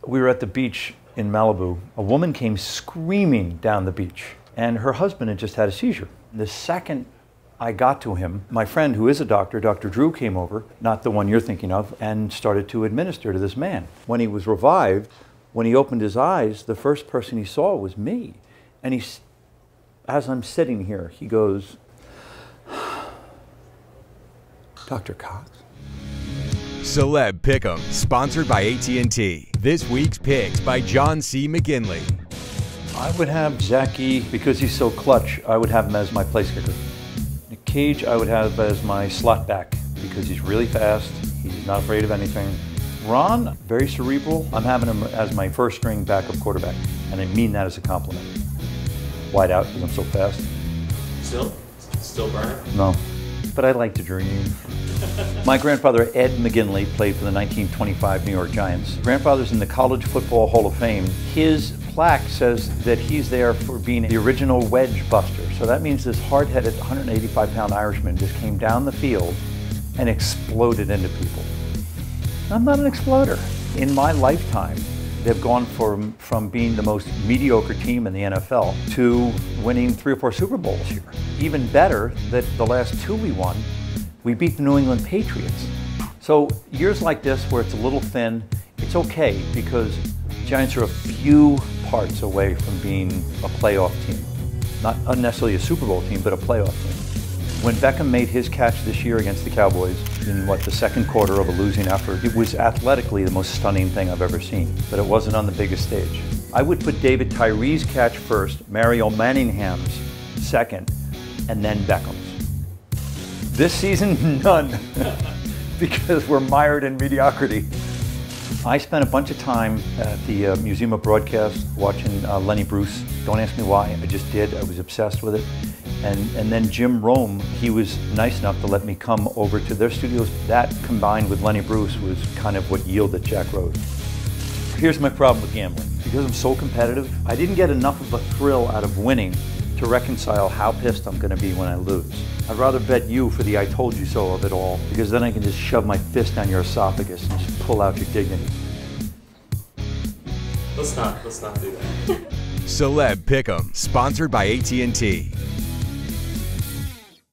We were at the beach in Malibu. A woman came screaming down the beach, and her husband had just had a seizure. The second I got to him, my friend who is a doctor, Dr. Drew, came over, not the one you're thinking of, and started to administer to this man. When he was revived, when he opened his eyes, the first person he saw was me. And as I'm sitting here, he goes, Dr. Cox? Celeb Pick'em, sponsored by AT&T. This week's picks by John C. McGinley. I would have Zachy, because he's so clutch, I would have him as my place kicker. Nick Cage, I would have as my slot back, because he's really fast, he's not afraid of anything. Ron, very cerebral. I'm having him as my first string backup quarterback, and I mean that as a compliment. Wide out, because I'm so fast. Still burning? No, but I like to dream. My grandfather, Ed McGinley, played for the 1925 New York Giants. Grandfather's in the College Football Hall of Fame. His plaque says that he's there for being the original wedge buster. So that means this hard-headed 185-pound Irishman just came down the field and exploded into people. I'm not an exploder. In my lifetime, they've gone from being the most mediocre team in the NFL to winning 3 or 4 Super Bowls here. Even better, that the last 2 we won, we beat the New England Patriots. So years like this where it's a little thin, it's okay because Giants are a few parts away from being a playoff team. Not necessarily a Super Bowl team, but a playoff team. When Beckham made his catch this year against the Cowboys in the second quarter of a losing effort, it was athletically the most stunning thing I've ever seen, but it wasn't on the biggest stage. I would put David Tyree's catch first, Mario Manningham's second, and then Beckham's. This season, none, because we're mired in mediocrity. I spent a bunch of time at the Museum of Broadcast watching Lenny Bruce. Don't ask me why, I just did. I was obsessed with it. And then Jim Rome, he was nice enough to let me come over to their studios. That combined with Lenny Bruce was kind of what yielded Jack Rose. Here's my problem with gambling. Because I'm so competitive, I didn't get enough of a thrill out of winning to reconcile how pissed I'm going to be when I lose. I'd rather bet you for the I told you so of it all, because then I can just shove my fist down your esophagus and just pull out your dignity. Let's not do that. Celeb Pick'em, sponsored by AT&T.